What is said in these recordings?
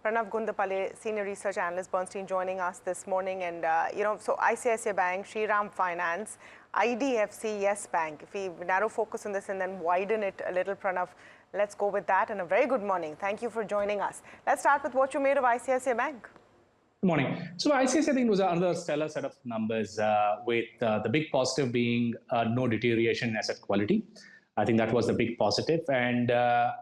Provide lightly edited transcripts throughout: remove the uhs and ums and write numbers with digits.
Pranav Gundlapalle, Senior Research Analyst, Bernstein, joining us this morning. And, so ICICI Bank, Shriram Finance, IDFC Yes Bank. If we narrow focus on this and then widen it a little, Pranav, let's go with that. And a very good morning. Thank you for joining us. Let's start with what you made of ICICI Bank. Good morning. So ICICI, I think, was another stellar set of numbers with the big positive being no deterioration in asset quality. I think that was the big positive. And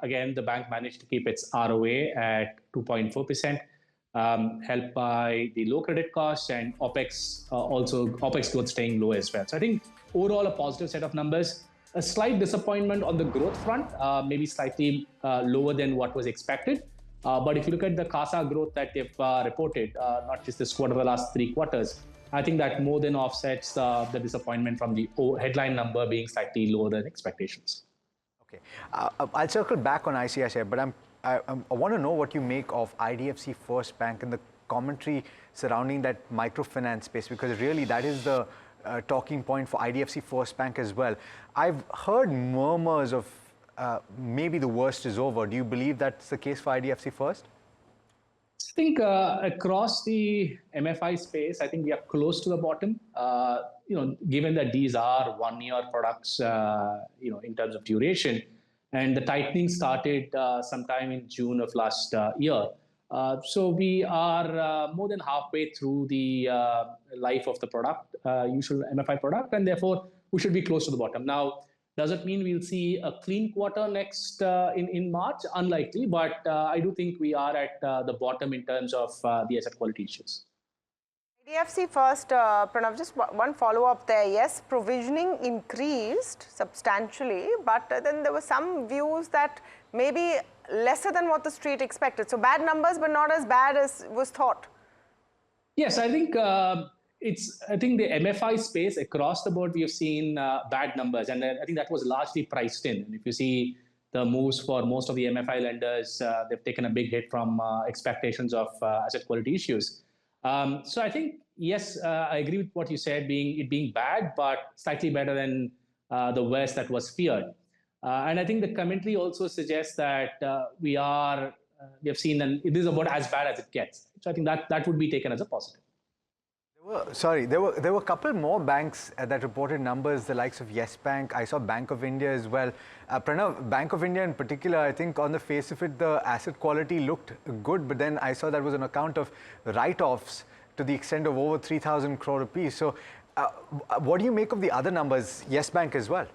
again, the bank managed to keep its ROA at 2.4%, helped by the low credit costs and OPEX, also OPEX growth staying low as well. So I think overall a positive set of numbers. A slight disappointment on the growth front, maybe slightly lower than what was expected. But if you look at the CASA growth that they've reported, not just this quarter, the last 3 quarters, I think that more than offsets the disappointment from the headline number being slightly lower than expectations. Okay, I'll circle back on ICICI, but I want to know what you make of IDFC First Bank and the commentary surrounding that microfinance space, because really that is the talking point for IDFC First Bank as well. I've heard murmurs of maybe the worst is over. Do you believe that's the case for IDFC First? I think across the MFI space, I think we are close to the bottom. Given that these are one-year products, in terms of duration, and the tightening started sometime in June of last year. So we are more than halfway through the life of the product, usual MFI product, and therefore we should be close to the bottom. Now, does it mean we'll see a clean quarter next in March? Unlikely, but I do think we are at the bottom in terms of the asset quality issues. IDFC First, Pranav, just one follow-up there. Yes, provisioning increased substantially, but then there were some views that maybe lesser than what the street expected. So bad numbers, but not as bad as was thought. Yes, I think I think the MFI space across the board, we have seen bad numbers. And I think that was largely priced in. And if you see the moves for most of the MFI lenders, they've taken a big hit from expectations of asset quality issues. So I think, yes, I agree with what you said, it being bad, but slightly better than the worst that was feared. And I think the commentary also suggests that we have seen, and it is about as bad as it gets. So I think that would be taken as a positive. There were a couple more banks that reported numbers, the likes of Yes Bank. I saw Bank of India as well. Pranav, Bank of India in particular, I think on the face of it, the asset quality looked good, but then I saw that was on account of write-offs to the extent of over 3,000 crore rupees. So what do you make of the other numbers, Yes Bank as well?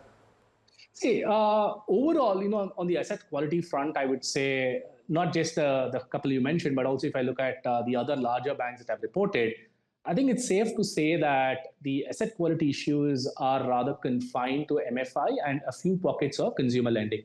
See, overall, on the asset quality front, I would say not just the couple you mentioned, but also if I look at the other larger banks that have reported, I think it's safe to say that the asset quality issues are rather confined to MFI and a few pockets of consumer lending.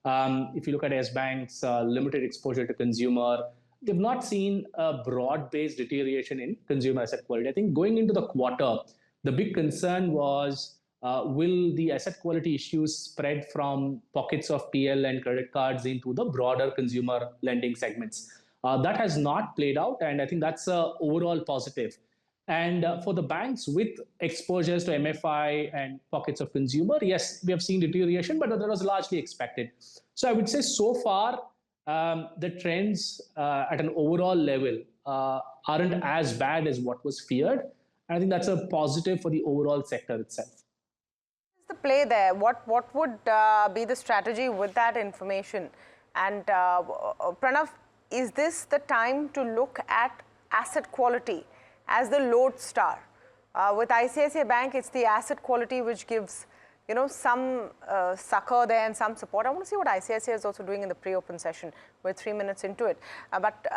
If you look at S Bank's limited exposure to consumer, they've not seen a broad-based deterioration in consumer asset quality. I think going into the quarter, the big concern was, will the asset quality issues spread from pockets of PL and credit cards into the broader consumer lending segments? That has not played out, and I think that's an overall positive. And for the banks with exposures to MFI and pockets of consumer, yes, we have seen deterioration, but that was largely expected. So I would say so far, the trends at an overall level aren't as bad as what was feared. And I think that's a positive for the overall sector itself. What's the play there? What would be the strategy with that information? And Pranav, is this the time to look at asset quality as the lodestar? With ICICI Bank, it's the asset quality which gives, some succor there and some support. I want to see what ICICI is also doing in the pre-open session. We're 3 minutes into it. But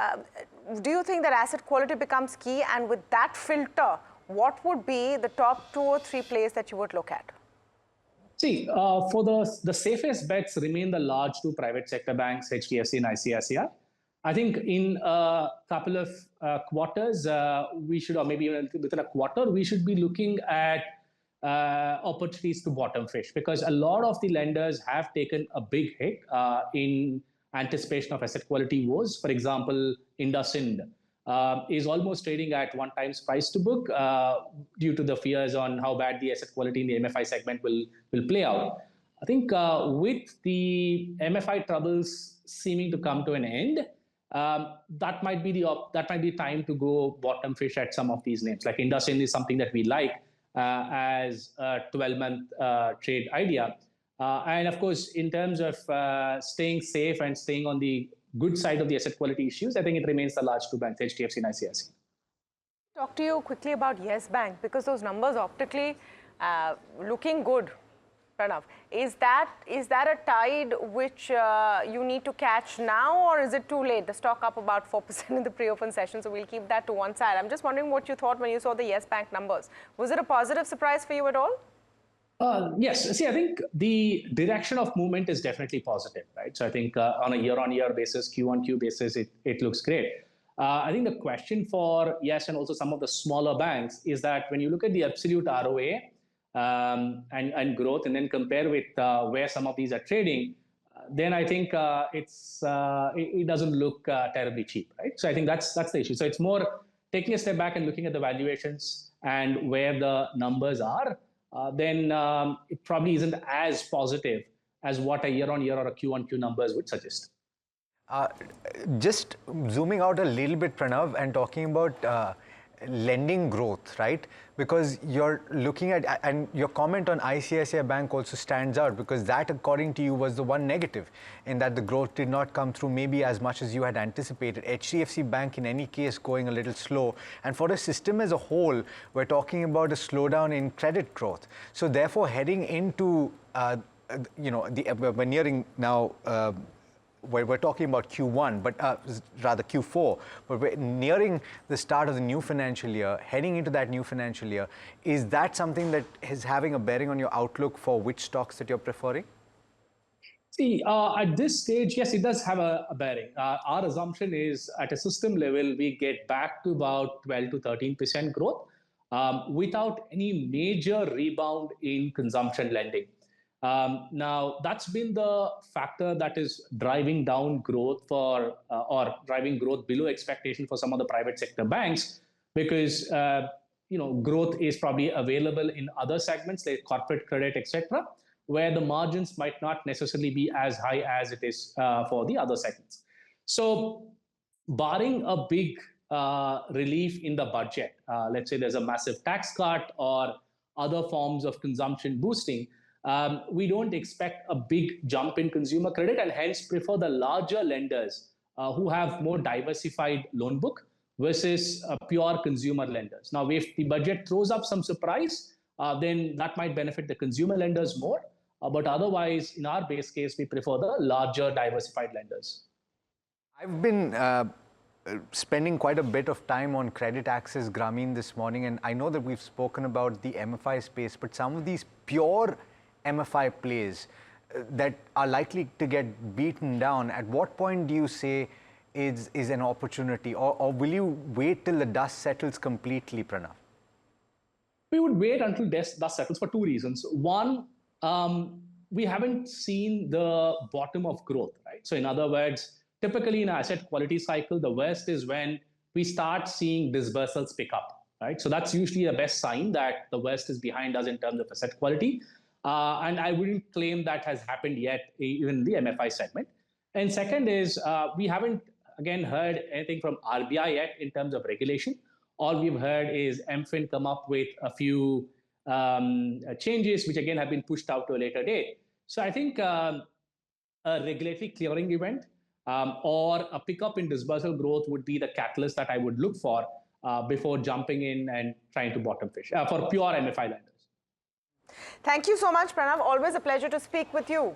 do you think that asset quality becomes key? And with that filter, what would be the top 2 or 3 plays that you would look at? See, for the safest bets remain the large 2 private sector banks, HDFC and ICICI. I think in a couple of quarters, we should, or maybe even within a quarter, we should be looking at opportunities to bottom fish, because a lot of the lenders have taken a big hit in anticipation of asset quality woes. For example, IndusInd is almost trading at 1 times price to book due to the fears on how bad the asset quality in the MFI segment will play out. I think with the MFI troubles seeming to come to an end, that might be the time to go bottom fish at some of these names. Like IndusInd is something that we like as a 12-month trade idea. And of course, in terms of staying safe and staying on the good side of the asset quality issues, I think it remains the large two banks, HDFC and ICICI. Talk to you quickly about Yes Bank, because those numbers optically looking good. Pranav, is that a tide which you need to catch now, or is it too late? The stock up about 4% in the pre-open session, so we'll keep that to one side. I'm just wondering what you thought when you saw the Yes Bank numbers. Was it a positive surprise for you at all? Yes. See, I think the direction of movement is definitely positive, right? So I think on a year-on-year basis, Q-on-Q basis, it looks great. I think the question for Yes and also some of the smaller banks is that when you look at the absolute ROA and growth and then compare with where some of these are trading, then I think it doesn't look terribly cheap, right? So I think that's the issue. So it's more taking a step back and looking at the valuations and where the numbers are. Then it probably isn't as positive as what a year-on-year or a Q-on-Q numbers would suggest. Just zooming out a little bit, Pranav, and talking about lending growth, right? Because you're looking at, and your comment on ICICI Bank also stands out, because that, according to you, was the one negative in that the growth did not come through maybe as much as you had anticipated. HDFC Bank, in any case, going a little slow. And for the system as a whole, we're talking about a slowdown in credit growth. So therefore, heading into, we're nearing now, we're talking about Q1, but rather Q4, but we're nearing the start of the new financial year, heading into that new financial year. Is that something that is having a bearing on your outlook for which stocks that you're preferring? See, at this stage, yes, it does have a bearing. Our assumption is at a system level, we get back to about 12 to 13% growth without any major rebound in consumption lending. Now, that's been the factor that is driving down growth or driving growth below expectation for some of the private sector banks, because growth is probably available in other segments like corporate credit, etc., where the margins might not necessarily be as high as it is for the other segments. So, barring a big relief in the budget, let's say there's a massive tax cut or other forms of consumption boosting, we don't expect a big jump in consumer credit, and hence prefer the larger lenders who have more diversified loan book versus pure consumer lenders. Now, if the budget throws up some surprise, then that might benefit the consumer lenders more. But otherwise, in our base case, we prefer the larger diversified lenders. I've been spending quite a bit of time on credit access, Grameen, this morning, and I know that we've spoken about the MFI space, but some of these pure MFI plays that are likely to get beaten down, at what point do you say is an opportunity, or will you wait till the dust settles completely, Pranav? We would wait until dust settles for two reasons. One, we haven't seen the bottom of growth, right? So in other words, typically in an asset quality cycle, the worst is when we start seeing disbursals pick up, right? So that's usually the best sign that the worst is behind us in terms of asset quality. And I wouldn't claim that has happened yet, even in the MFI segment. And second is, we haven't, again, heard anything from RBI yet in terms of regulation. All we've heard is MFIN come up with a few changes, which again have been pushed out to a later date. So I think a regulatory clearing event or a pickup in disbursal growth would be the catalyst that I would look for before jumping in and trying to bottom fish for pure MFI lenders. Thank you so much, Pranav. Always a pleasure to speak with you.